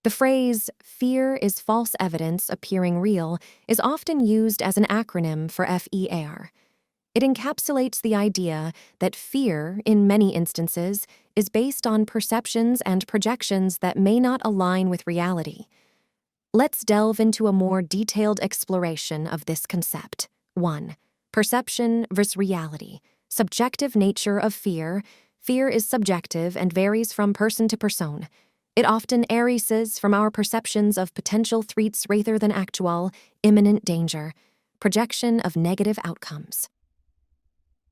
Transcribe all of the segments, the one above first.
The phrase, "fear is false evidence appearing real," is often used as an acronym for FEAR. It encapsulates the idea that fear, in many instances, is based on perceptions and projections that may not align with reality. Let's delve into a more detailed exploration of this concept. 1. Perception versus reality. Subjective nature of fear. Fear is subjective and varies from person to person. It often arises from our perceptions of potential threats rather than actual, imminent danger. Projection of negative outcomes.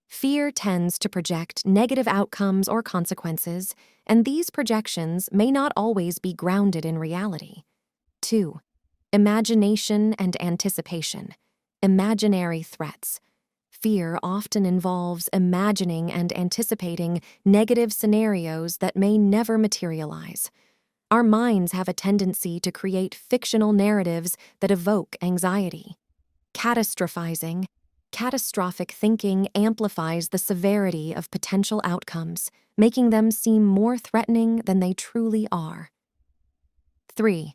Fear tends to project negative outcomes or consequences, and these projections may not always be grounded in reality. 2. Imagination and anticipation. Imaginary threats. Fear often involves imagining and anticipating negative scenarios that may never materialize. Our minds have a tendency to create fictional narratives that evoke anxiety. Catastrophizing. Catastrophic thinking amplifies the severity of potential outcomes, making them seem more threatening than they truly are. 3.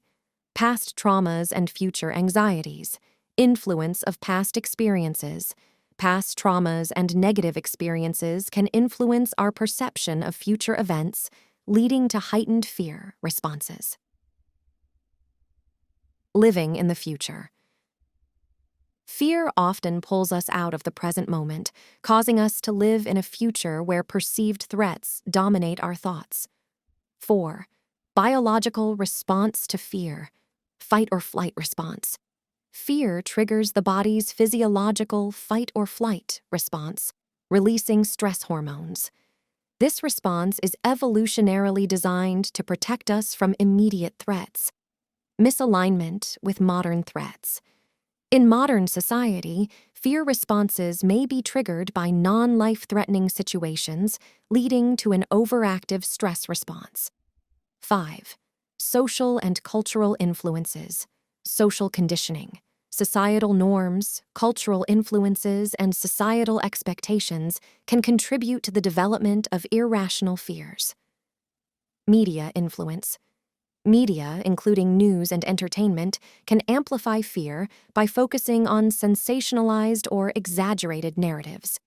Past traumas and future anxieties. Influence of past experiences. Past traumas and negative experiences can influence our perception of future events, leading to heightened fear responses. Living in the future. Fear often pulls us out of the present moment, causing us to live in a future where perceived threats dominate our thoughts. 4. Biological response to fear. Fight or flight response. Fear triggers the body's physiological fight or flight response, releasing stress hormones. This response is evolutionarily designed to protect us from immediate threats. Misalignment with modern threats. In modern society, fear responses may be triggered by non-life-threatening situations, leading to an overactive stress response. 5. Social and cultural influences. Social conditioning. Societal norms, cultural influences, and societal expectations can contribute to the development of irrational fears. Media influence. Media, including news and entertainment, can amplify fear by focusing on sensationalized or exaggerated narratives.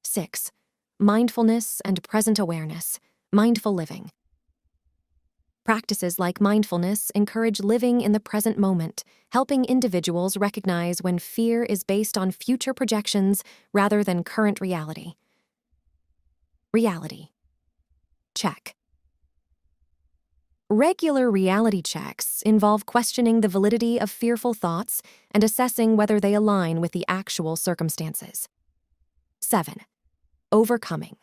6. Mindfulness and present awareness. Mindful living. Practices like mindfulness encourage living in the present moment, helping individuals recognize when fear is based on future projections rather than current reality. Reality. Check. Regular reality checks involve questioning the validity of fearful thoughts and assessing whether they align with the actual circumstances. 7. Overcoming.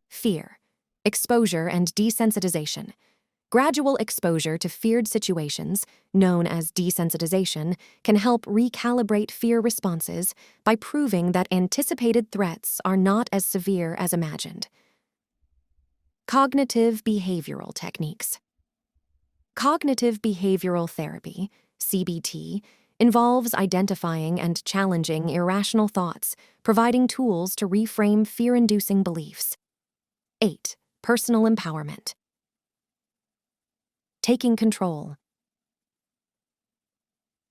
Fear. Exposure and desensitization. Gradual exposure to feared situations, known as desensitization, can help recalibrate fear responses by proving that anticipated threats are not as severe as imagined. Cognitive behavioral techniques. Cognitive behavioral therapy, CBT, involves identifying and challenging irrational thoughts, providing tools to reframe fear-inducing beliefs. 8. Personal empowerment. Taking control.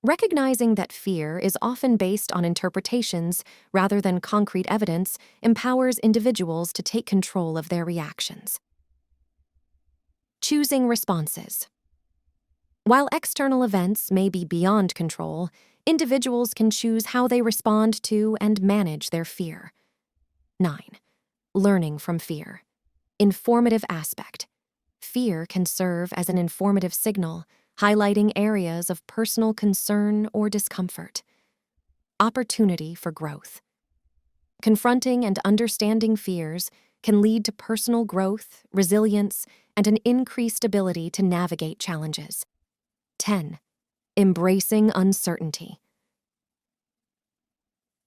Recognizing that fear is often based on interpretations rather than concrete evidence empowers individuals to take control of their reactions. Choosing responses. While external events may be beyond control, individuals can choose how they respond to and manage their fear. 9. Learning from fear. Informative aspect. Fear can serve as an informative signal, highlighting areas of personal concern or discomfort. Opportunity for growth. Confronting and understanding fears can lead to personal growth, resilience, and an increased ability to navigate challenges. 10. Embracing uncertainty.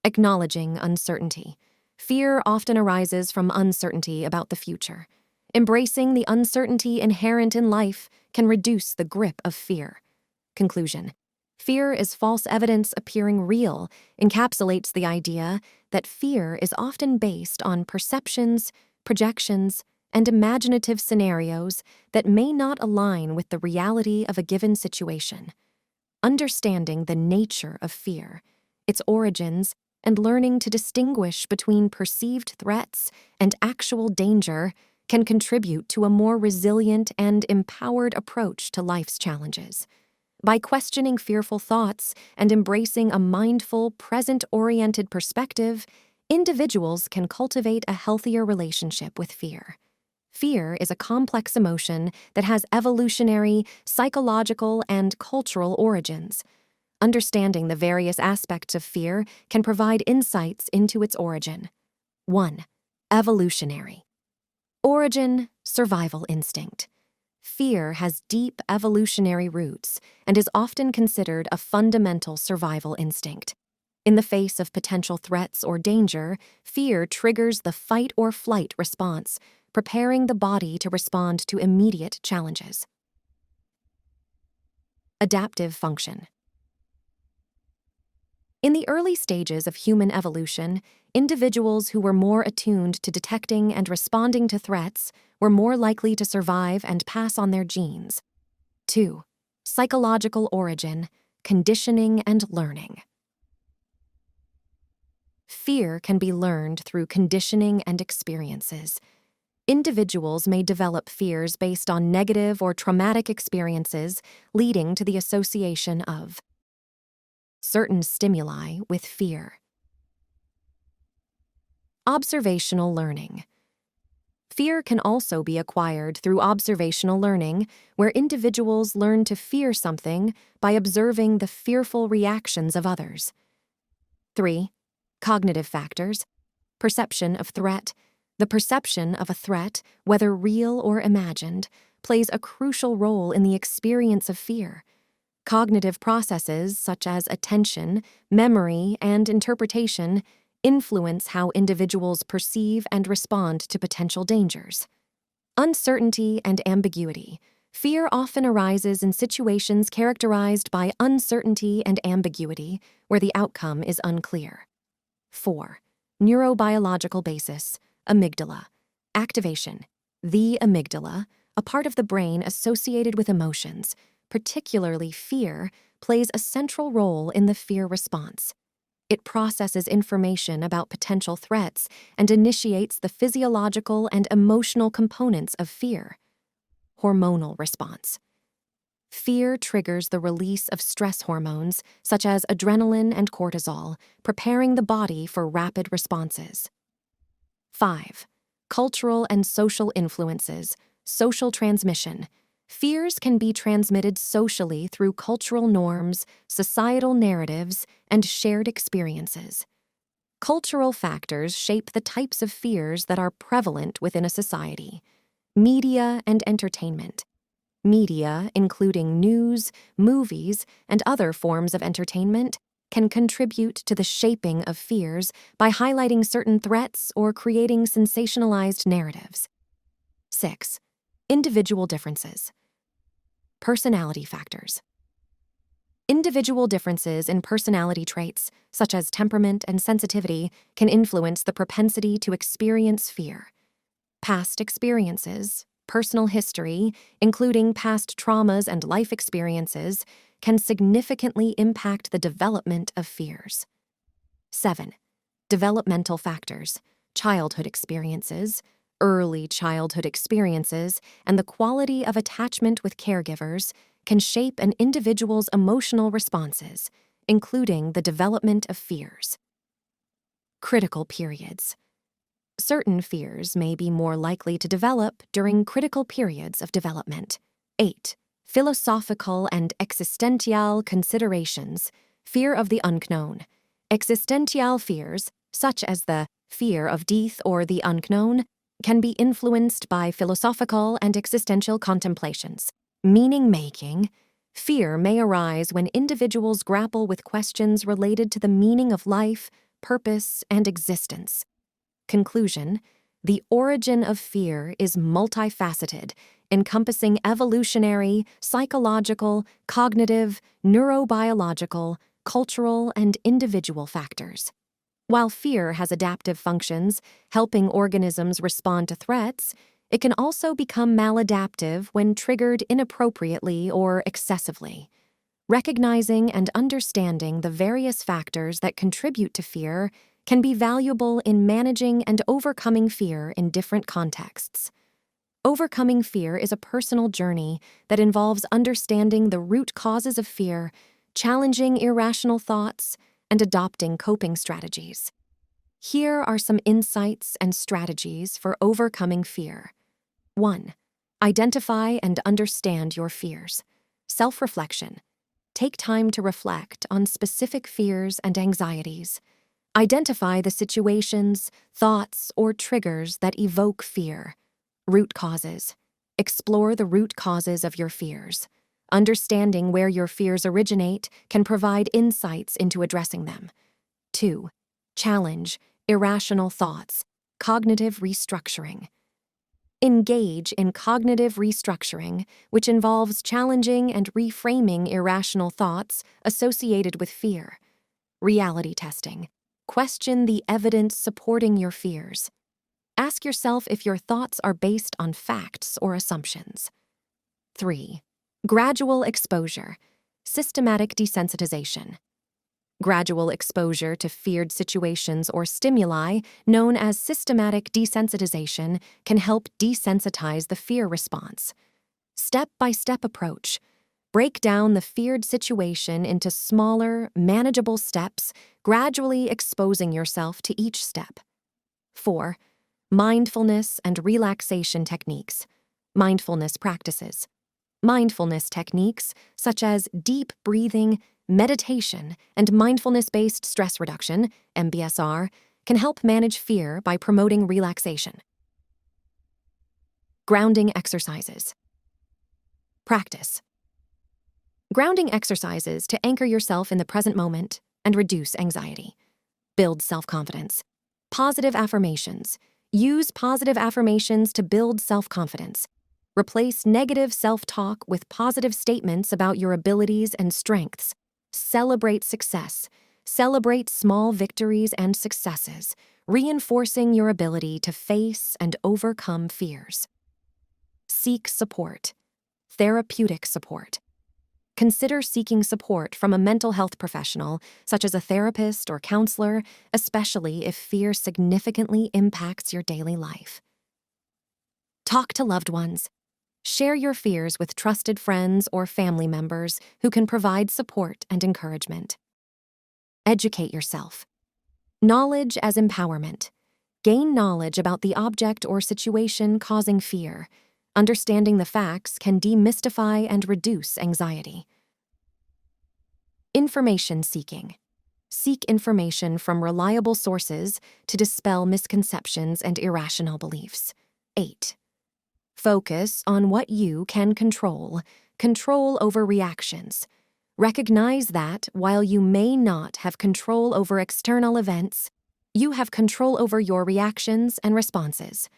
Acknowledging uncertainty. Fear often arises from uncertainty about the future. Embracing the uncertainty inherent in life can reduce the grip of fear. Conclusion. Fear is false evidence appearing real encapsulates the idea that fear is often based on perceptions, projections, and imaginative scenarios that may not align with the reality of a given situation. Understanding the nature of fear, its origins, and learning to distinguish between perceived threats and actual danger can contribute to a more resilient and empowered approach to life's challenges. By questioning fearful thoughts and embracing a mindful, present-oriented perspective, individuals can cultivate a healthier relationship with fear. Fear is a complex emotion that has evolutionary, psychological, and cultural origins. Understanding the various aspects of fear can provide insights into its origin. 1. Evolutionary. Origin, survival instinct. Fear has deep evolutionary roots and is often considered a fundamental survival instinct. In the face of potential threats or danger, fear triggers the fight or flight response, preparing the body to respond to immediate challenges. Adaptive function. In the early stages of human evolution, individuals who were more attuned to detecting and responding to threats were more likely to survive and pass on their genes. 2. Psychological origin, conditioning and learning. Fear can be learned through conditioning and experiences. Individuals may develop fears based on negative or traumatic experiences, leading to the association of certain stimuli with fear. Observational learning. Fear can also be acquired through observational learning, where individuals learn to fear something by observing the fearful reactions of others. 3. Cognitive factors. Perception of threat. The perception of a threat, whether real or imagined, plays a crucial role in the experience of fear. Cognitive processes such as attention, memory, and interpretation influence how individuals perceive and respond to potential dangers. Uncertainty and ambiguity. Fear often arises in situations characterized by uncertainty and ambiguity, where the outcome is unclear. 4. Neurobiological basis. Amygdala. Activation. The amygdala, a part of the brain associated with emotions, particularly fear, plays a central role in the fear response. It processes information about potential threats and initiates the physiological and emotional components of fear. Hormonal response. Fear triggers the release of stress hormones, such as adrenaline and cortisol, preparing the body for rapid responses. 5. Cultural and social influences. Social transmission. Fears can be transmitted socially through cultural norms, societal narratives, and shared experiences. Cultural factors shape the types of fears that are prevalent within a society. Media and entertainment. Media, including news, movies, and other forms of entertainment, can contribute to the shaping of fears by highlighting certain threats or creating sensationalized narratives. 6. Individual differences. Personality factors. Individual differences in personality traits, such as temperament and sensitivity, can influence the propensity to experience fear. Past experiences, personal history, including past traumas and life experiences, can significantly impact the development of fears. 7. Developmental factors. Childhood experiences. Early childhood experiences and the quality of attachment with caregivers can shape an individual's emotional responses, including the development of fears. Critical periods. Certain fears may be more likely to develop during critical periods of development. 8. Philosophical and existential considerations. Fear of the unknown. Existential fears, such as the fear of death or the unknown, can be influenced by philosophical and existential contemplations. Meaning-making. Fear may arise when individuals grapple with questions related to the meaning of life, purpose, and existence. Conclusion: the origin of fear is multifaceted, encompassing evolutionary, psychological, cognitive, neurobiological, cultural, and individual factors. While fear has adaptive functions, helping organisms respond to threats, It can also become maladaptive when triggered inappropriately or excessively. Recognizing and understanding the various factors that contribute to fear can be valuable in managing and overcoming fear in different contexts. Overcoming fear is a personal journey that involves understanding the root causes of fear, challenging irrational thoughts, and adopting coping strategies. Here are some insights and strategies for overcoming fear. 1. Identify and understand your fears. Self-reflection. Take time to reflect on specific fears and anxieties. Identify the situations, thoughts, or triggers that evoke fear. Root causes. Explore the root causes of your fears. Understanding where your fears originate can provide insights into addressing them. 2. Challenge irrational thoughts. Cognitive restructuring. Engage in cognitive restructuring, which involves challenging and reframing irrational thoughts associated with fear. Reality testing. Question the evidence supporting your fears. Ask yourself if your thoughts are based on facts or assumptions. 3. Gradual exposure. Systematic desensitization. Gradual exposure to feared situations or stimuli, known as systematic desensitization, can help desensitize the fear response. Step-by-step approach. Break down the feared situation into smaller, manageable steps, gradually exposing yourself to each step. 4. Mindfulness and relaxation techniques. Mindfulness practices. Mindfulness techniques, such as deep breathing, meditation, and mindfulness-based stress reduction, MBSR, can help manage fear by promoting relaxation. Grounding exercises. Practice. Grounding exercises to anchor yourself in the present moment and reduce anxiety. Build self-confidence. Positive affirmations. Use positive affirmations to build self-confidence. Replace negative self-talk with positive statements about your abilities and strengths. Celebrate success. Celebrate small victories and successes, reinforcing your ability to face and overcome fears. Seek support. Therapeutic support. Consider seeking support from a mental health professional, such as a therapist or counselor, especially if fear significantly impacts your daily life. Talk to loved ones. Share your fears with trusted friends or family members who can provide support and encouragement. Educate yourself. Knowledge as empowerment. Gain knowledge about the object or situation causing fear. Understanding the facts can demystify and reduce anxiety. Information seeking. Seek information from reliable sources to dispel misconceptions and irrational beliefs. 8. Focus on what you can control. Control over reactions. Recognize that while you may not have control over external events, you have control over your reactions and responses.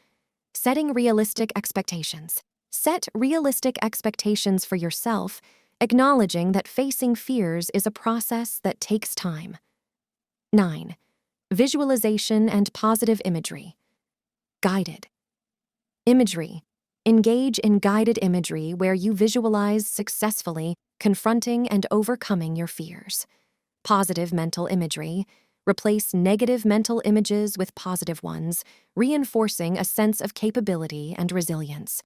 Setting realistic expectations. Set realistic expectations for yourself, acknowledging that facing fears is a process that takes time. 9. Visualization and positive imagery. Guided imagery. Engage in guided imagery where you visualize successfully confronting and overcoming your fears. Positive mental imagery. Replace negative mental images with positive ones, reinforcing a sense of capability and resilience.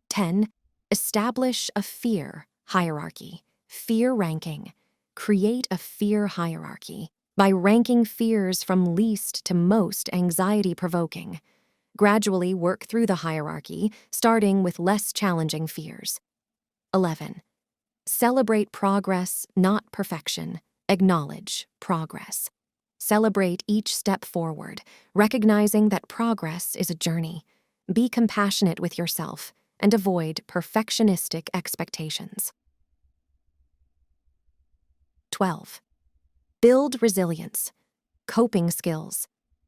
10. Establish a fear hierarchy. Fear ranking. Create a fear hierarchy by ranking fears from least to most anxiety-provoking. Gradually work through the hierarchy, starting with less challenging fears. 11. Celebrate progress, not perfection. Acknowledge progress. Celebrate each step forward, recognizing that progress is a journey. Be compassionate with yourself and avoid perfectionistic expectations. 12. Build resilience. Coping skills.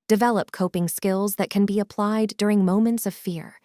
Develop coping skills that can be applied during moments of fear.